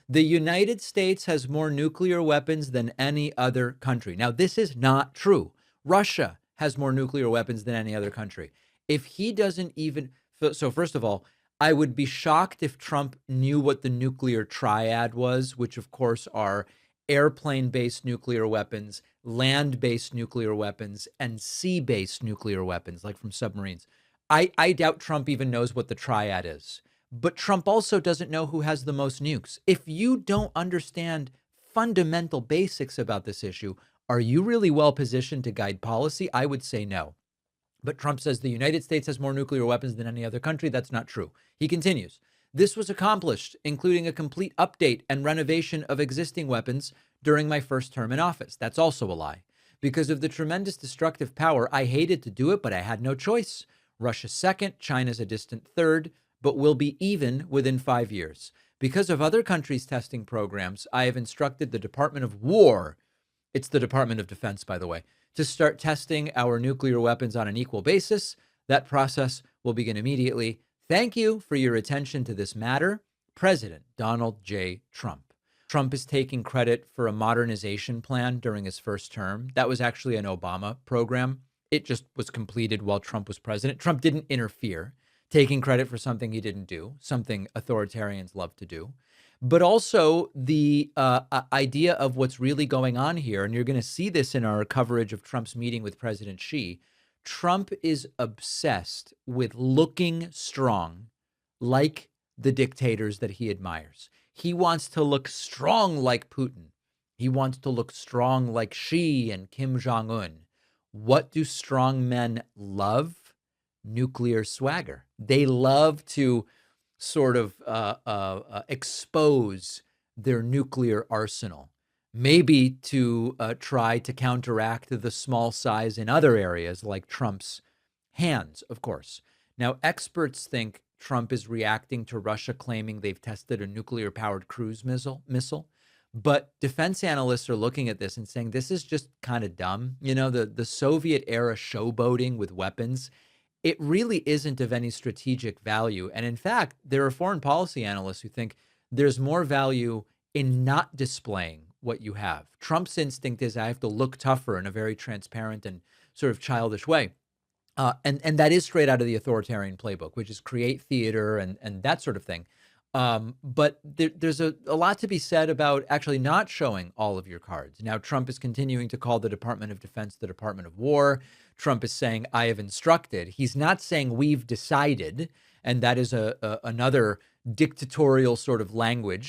The United States has more nuclear weapons than any other country. Now, this is not true. Russia has more nuclear weapons than any other country. If he doesn't even, so first of all, I would be shocked if Trump knew what the nuclear triad was, which of course are airplane based nuclear weapons, land based nuclear weapons, and sea based nuclear weapons, like from submarines. I doubt Trump even knows what the triad is. But Trump also doesn't know who has the most nukes. If you don't understand fundamental basics about this issue, are you really well positioned to guide policy? I would say no. But Trump says the United States has more nuclear weapons than any other country. That's not true. He continues. This was accomplished, including a complete update and renovation of existing weapons during my first term in office. That's also a lie. Because of the tremendous destructive power, I hated to do it, but I had no choice. Russia's second, China's a distant third, but will be even within 5 years. Because of other countries' testing programs, I have instructed the Department of War, it's the Department of Defense, by the way, to start testing our nuclear weapons on an equal basis. That process will begin immediately. Thank you for your attention to this matter. President Donald J. Trump. Trump is taking credit for a modernization plan during his first term. That was actually an Obama program. It just was completed while Trump was president. Trump didn't interfere, taking credit for something he didn't do, something authoritarians love to do. But also the idea of what's really going on here, and you're going to see this in our coverage of Trump's meeting with President Xi. Trump is obsessed with looking strong like the dictators that he admires. He wants to look strong like Putin. He wants to look strong like Xi and Kim Jong-un. What do strong men love? Nuclear swagger. They love to sort of expose their nuclear arsenal, maybe to try to counteract the small size in other areas like Trump's hands, of course. Now, experts think Trump is reacting to Russia claiming they've tested a nuclear-powered cruise missile. But defense analysts are looking at this and saying this is just kind of dumb. You know, the Soviet era showboating with weapons, it really isn't of any strategic value. And in fact, there are foreign policy analysts who think there's more value in not displaying what you have. Trump's instinct is I have to look tougher in a very transparent and sort of childish way. And that is straight out of the authoritarian playbook, which is create theater and that sort of thing. But there's a lot to be said about actually not showing all of your cards. Now, Trump is continuing to call the Department of Defense the Department of War. Trump is saying, I have instructed. He's not saying we've decided. And that is another dictatorial sort of language